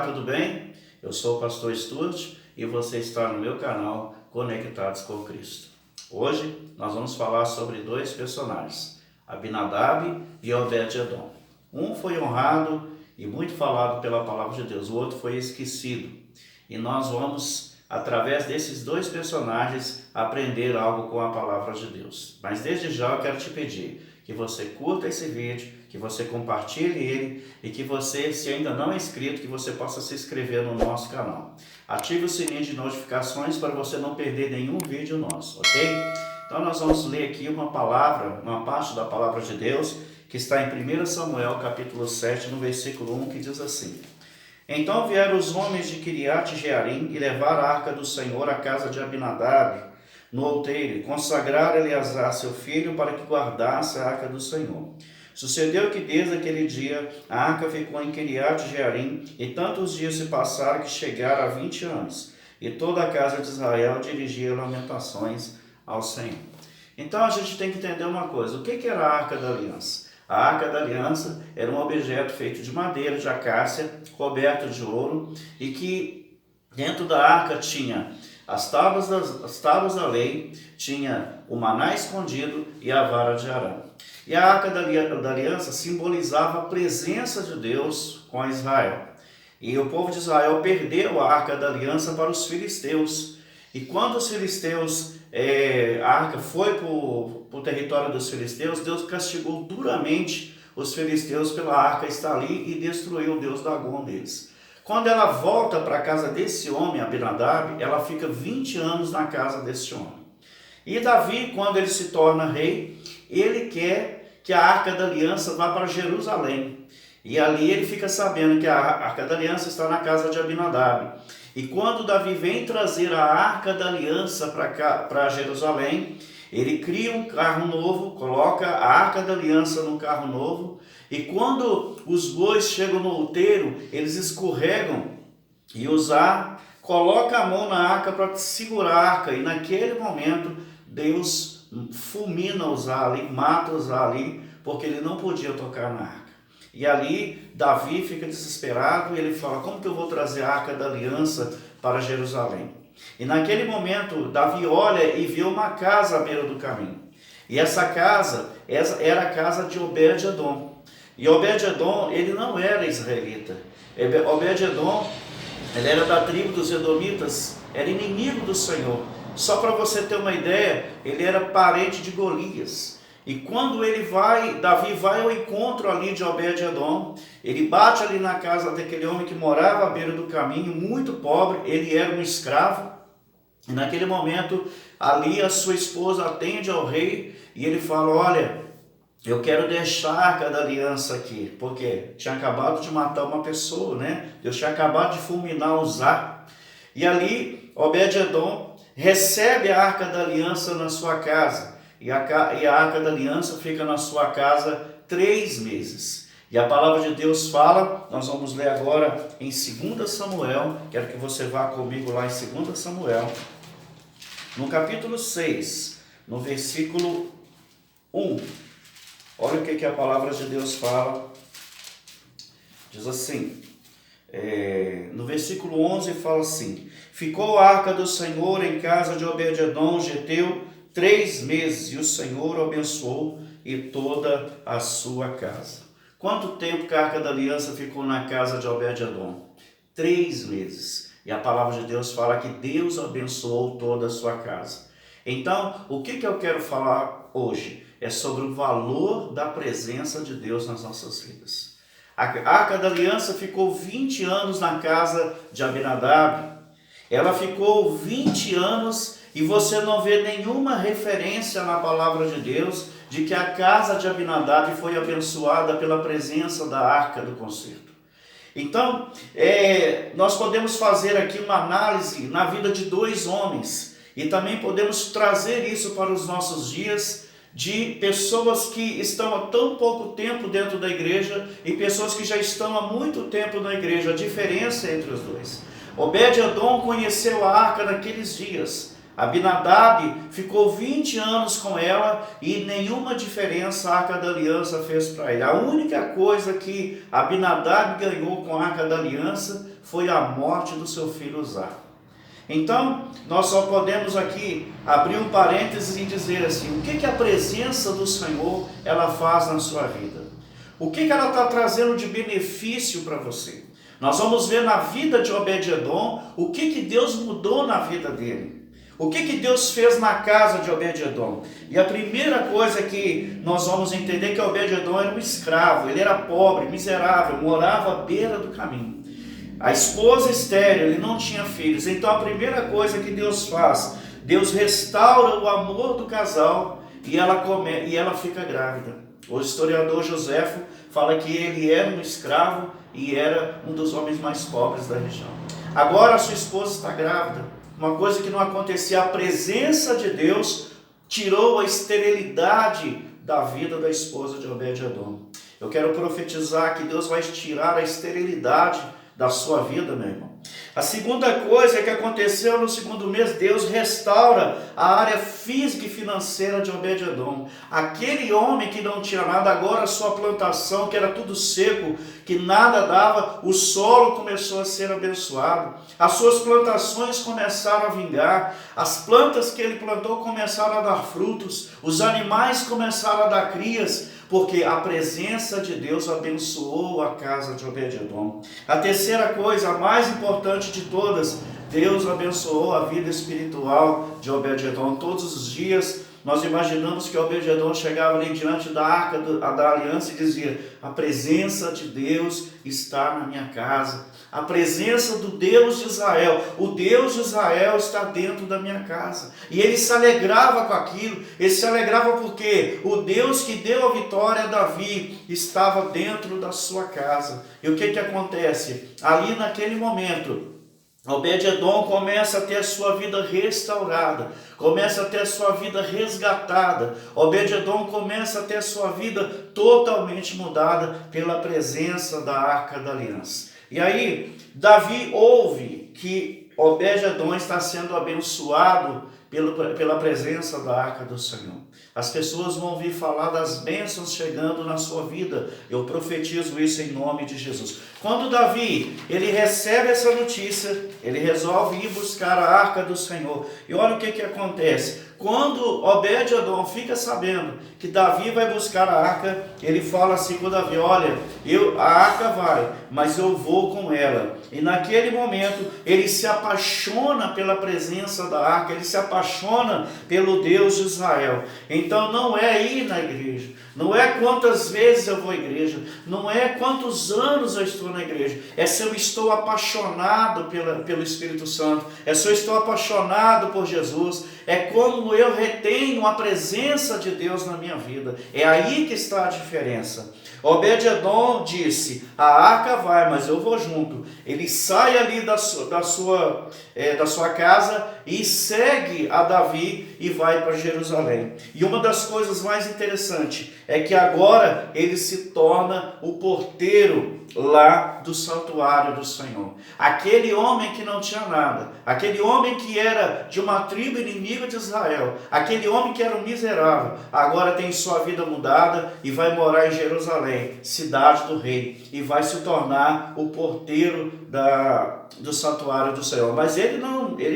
tudo bem? Eu sou o pastor Stuart e você está no meu canal Conectados com Cristo. Hoje nós vamos falar sobre dois personagens, Abinadab e Obed-Edom. Um foi honrado e muito falado pela palavra de Deus, o outro foi esquecido. E nós vamos, através desses dois personagens, aprender algo com a palavra de Deus. Mas desde já eu quero te pedir que você curta esse vídeo, que você compartilhe ele e que você, se ainda não é inscrito, que você possa se inscrever no nosso canal. Ative o sininho de notificações para você não perder nenhum vídeo nosso, ok? Então nós vamos ler aqui uma palavra, uma parte da palavra de Deus que está em 1 Samuel capítulo 7, no versículo 1, que diz assim: Então vieram os homens de Quiriate-Jearim e levaram a arca do Senhor à casa de Abinadab, no outeiro, e consagraram Eleazar, seu filho, para que guardasse a arca do Senhor. Sucedeu que desde aquele dia a arca ficou em Quiriate-Jearim, e tantos dias se passaram que chegaram a 20 anos, e toda a casa de Israel dirigia lamentações ao Senhor. Então a gente tem que entender uma coisa: o que era a arca da aliança? A arca da aliança era um objeto feito de madeira, de acácia, coberto de ouro, e que dentro da arca tinha as tábuas da lei, tinha o maná escondido e a vara de Arão. E a arca da aliança simbolizava a presença de Deus com Israel. E o povo de Israel perdeu a arca da aliança para os filisteus. E quando os filisteus, a arca foi para o território dos filisteus, Deus castigou duramente os filisteus pela arca estar ali e destruiu o deus Dagom deles. Quando ela volta para a casa desse homem, Abinadab, ela fica 20 anos na casa desse homem. E Davi, quando ele se torna rei, ele quer que a arca da aliança vá para Jerusalém. E ali ele fica sabendo que a arca da aliança está na casa de Abinadab. E quando Davi vem trazer a arca da aliança para Jerusalém, ele cria um carro novo, coloca a arca da aliança no carro novo, e quando os bois chegam no outeiro, eles escorregam e Uzá coloca a mão na arca para segurar a arca, e naquele momento Deus fulmina Uzá ali, mata Uzá ali, porque ele não podia tocar na arca. E ali Davi fica desesperado e ele fala: como que eu vou trazer a arca da aliança para Jerusalém? E naquele momento Davi olha e vê uma casa à beira do caminho. E essa casa era a casa de Obed-Edom. E Obed-Edom, ele não era israelita. Obed-Edom, ele era da tribo dos Edomitas, era inimigo do Senhor. Só para você ter uma ideia, ele era parente de Golias. E quando Davi vai ao encontro ali de Obed-Edom, ele bate ali na casa daquele homem que morava à beira do caminho, muito pobre, ele era um escravo. E naquele momento, ali a sua esposa atende ao rei e ele fala: olha, eu quero deixar a arca da aliança aqui, porque tinha acabado de matar uma pessoa, né? Deus tinha acabado de fulminar Uzá. E ali, Obed-Edom recebe a arca da aliança na sua casa. E a arca da aliança fica na sua casa 3 meses. E a palavra de Deus fala, nós vamos ler agora em 2 Samuel, quero que você vá comigo lá em 2 Samuel, no capítulo 6, no versículo 1. Olha o que a palavra de Deus fala. Diz assim, no versículo 11 fala assim: ficou a arca do Senhor em casa de Obed-Edom, geteu, 3 meses, e o Senhor o abençoou e toda a sua casa. Quanto tempo que a arca da aliança ficou na casa de Obed-Edom? 3 meses. E a palavra de Deus fala que Deus abençoou toda a sua casa. Então, o que eu quero falar hoje? É sobre o valor da presença de Deus nas nossas vidas. A arca da aliança ficou 20 anos na casa de Abinadab. Ela ficou 20 anos e você não vê nenhuma referência na palavra de Deus de que a casa de Abinadab foi abençoada pela presença da arca do concerto. Então, nós podemos fazer aqui uma análise na vida de 2 homens e também podemos trazer isso para os nossos dias, de pessoas que estão há tão pouco tempo dentro da igreja e pessoas que já estão há muito tempo na igreja. A diferença entre os dois: Obed-Edom conheceu a arca naqueles dias, Abinadab ficou 20 anos com ela e nenhuma diferença a Arca da Aliança fez para ele. A única coisa que Abinadab ganhou com a Arca da Aliança foi a morte do seu filho Uzá. Então, nós só podemos aqui abrir um parênteses e dizer assim, o que a presença do Senhor ela faz na sua vida? O que ela está trazendo de benefício para você? Nós vamos ver na vida de Obed-edom o que Deus mudou na vida dele. O que Deus fez na casa de Obed-edom? E a primeira coisa que nós vamos entender é que Obed-edom era um escravo, ele era pobre, miserável, morava à beira do caminho. A esposa estéril, ele não tinha filhos. Então a primeira coisa que Deus faz, Deus restaura o amor do casal e ela fica grávida. O historiador Joséfo fala que ele era um escravo e era um dos homens mais pobres da região. Agora a sua esposa está grávida. Uma coisa que não acontecia, a presença de Deus tirou a esterilidade da vida da esposa de Obed-edom. Eu quero profetizar que Deus vai tirar a esterilidade da sua vida, meu irmão. A segunda coisa que aconteceu no segundo mês, Deus restaura a área física e financeira de Obed-edom. Aquele homem que não tinha nada, agora a sua plantação, que era tudo seco, que nada dava, o solo começou a ser abençoado. As suas plantações começaram a vingar, as plantas que ele plantou começaram a dar frutos, os animais começaram a dar crias, porque a presença de Deus abençoou a casa de Obed-edom. A terceira coisa, a mais importante de todas, Deus abençoou a vida espiritual de Obed-edom. Todos os dias nós imaginamos que Obed-edom chegava ali diante da arca da aliança e dizia, a presença de Deus está na minha casa. A presença do Deus de Israel, o Deus de Israel está dentro da minha casa. E ele se alegrava com aquilo, ele se alegrava porque o Deus que deu a vitória a Davi estava dentro da sua casa. E o que acontece? Ali naquele momento, Obed-edom começa a ter a sua vida restaurada, começa a ter a sua vida resgatada. Obed-edom começa a ter a sua vida totalmente mudada pela presença da Arca da Aliança. E aí, Davi ouve que Obed-edom está sendo abençoado pela presença da Arca do Senhor. As pessoas vão ouvir falar das bênçãos chegando na sua vida. Eu profetizo isso em nome de Jesus. Quando Davi, ele recebe essa notícia, ele resolve ir buscar a Arca do Senhor. E olha o que acontece. Quando Obed-edom fica sabendo que Davi vai buscar a arca, ele fala assim com Davi, olha, a arca vai, mas eu vou com ela. E naquele momento, ele se apaixona pela presença da arca, ele se apaixona pelo Deus de Israel. Então não é ir na igreja, não é quantas vezes eu vou à igreja, não é quantos anos eu estou na igreja, é se eu estou apaixonado pelo Espírito Santo, é se eu estou apaixonado por Jesus, é como eu retenho a presença de Deus na minha vida. É aí que está a diferença. Obed-edom disse, a arca vai, mas eu vou junto. Ele sai ali da sua casa e segue a Davi e vai para Jerusalém. E uma das coisas mais interessantes é que agora ele se torna o porteiro lá do santuário do Senhor. Aquele homem que não tinha nada, aquele homem que era de uma tribo inimiga de Israel, aquele homem que era um miserável, agora tem sua vida mudada e vai morar em Jerusalém, cidade do rei, e vai se tornar o porteiro do santuário do Senhor. Mas ele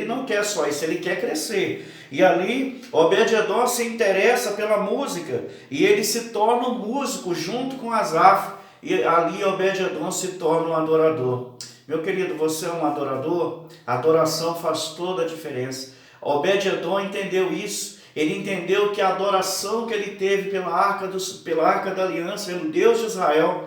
não quer só isso, ele quer crescer. E ali, Obed-edom se interessa pela música, e ele se torna um músico junto com Asaf, e ali Obed-edom se torna um adorador. Meu querido, você é um adorador? A adoração faz toda a diferença. Obed-edom entendeu isso. Ele entendeu que a adoração que ele teve pela arca da aliança, pelo Deus de Israel,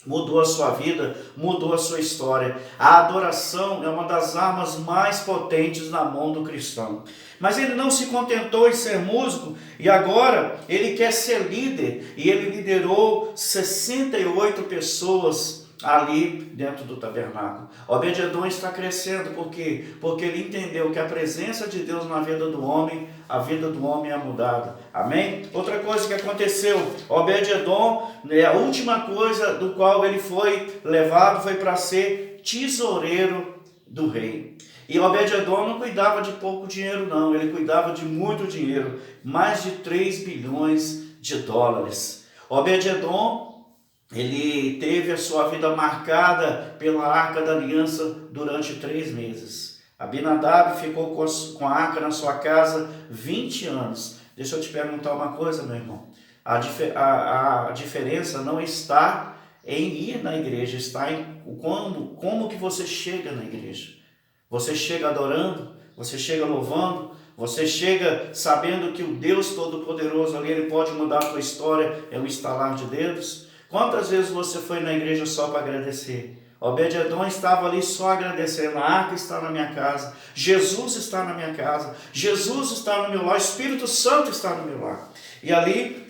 mudou a sua vida, mudou a sua história. A adoração é uma das armas mais potentes na mão do cristão. Mas ele não se contentou em ser músico e agora ele quer ser líder. E ele liderou 68 pessoas ali dentro do tabernáculo. Obed-edom está crescendo, por quê? Porque ele entendeu que a presença de Deus na vida do homem, a vida do homem é mudada. Amém? Outra coisa que aconteceu, Obed-edom, a última coisa do qual ele foi levado foi para ser tesoureiro do rei. E Obed-edom não cuidava de pouco dinheiro não, ele cuidava de muito dinheiro, mais de 3 bilhões de dólares. Obed-edom, ele teve a sua vida marcada pela Arca da Aliança durante 3 meses. Abinadab ficou com a arca na sua casa 20 anos. Deixa eu te perguntar uma coisa, meu irmão. A diferença não está em ir na igreja, está em como que você chega na igreja. Você chega adorando, você chega louvando, você chega sabendo que o Deus Todo-Poderoso ali, ele pode mudar a tua história, é um estalar de dedos. Quantas vezes você foi na igreja só para agradecer? Obed-edom estava ali só agradecendo, a arca está na minha casa, Jesus está na minha casa, Jesus está no meu lar, o Espírito Santo está no meu lar. E ali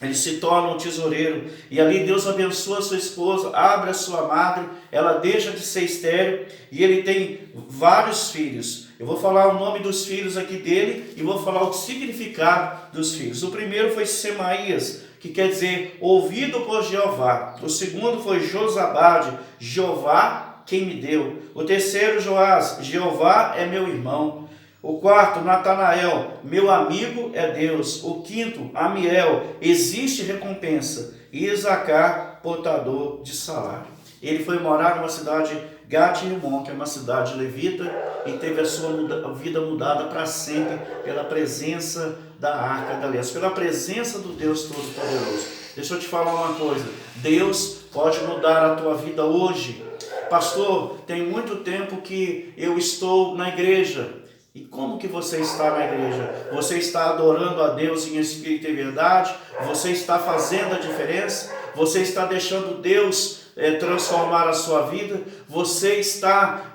ele se torna um tesoureiro, e ali Deus abençoa a sua esposa, abre a sua madre, ela deixa de ser estéril, e ele tem vários filhos. Eu vou falar o nome dos filhos aqui dele, e vou falar o significado dos filhos. O primeiro foi Semaías, que quer dizer ouvido por Jeová. O segundo foi Josabade, Jeová quem me deu. O terceiro, Joás, Jeová é meu irmão. O quarto, Natanael, meu amigo é Deus. O quinto, Amiel, existe recompensa. E Isacar, portador de salário. Ele foi morar numa cidade, Gat-Rimon, que é uma cidade levita, e teve a sua vida mudada para sempre pela presença da Arca da Aliança, pela presença do Deus Todo-Poderoso. Deixa eu te falar uma coisa, Deus pode mudar a tua vida hoje. Pastor, tem muito tempo que eu estou na igreja. E como que você está na igreja? Você está adorando a Deus em espírito e verdade? Você está fazendo a diferença? Você está deixando Deus transformar a sua vida? Você está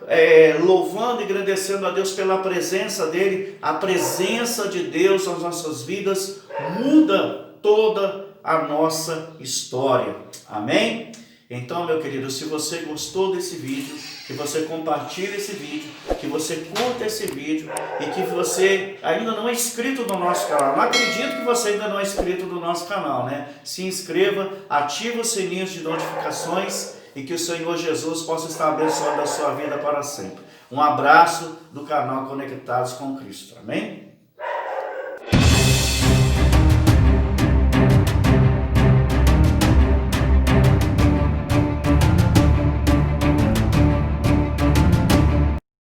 louvando e agradecendo a Deus pela presença dEle? A presença de Deus nas nossas vidas muda toda a nossa história. Amém? Então, meu querido, se você gostou desse vídeo, que você compartilhe esse vídeo, que você curta esse vídeo e que você ainda não é inscrito no nosso canal. Não acredito que você ainda não é inscrito no nosso canal, né? Se inscreva, ative os sininhos de notificações e que o Senhor Jesus possa estar abençoando a sua vida para sempre. Um abraço do canal Conectados com Cristo. Amém?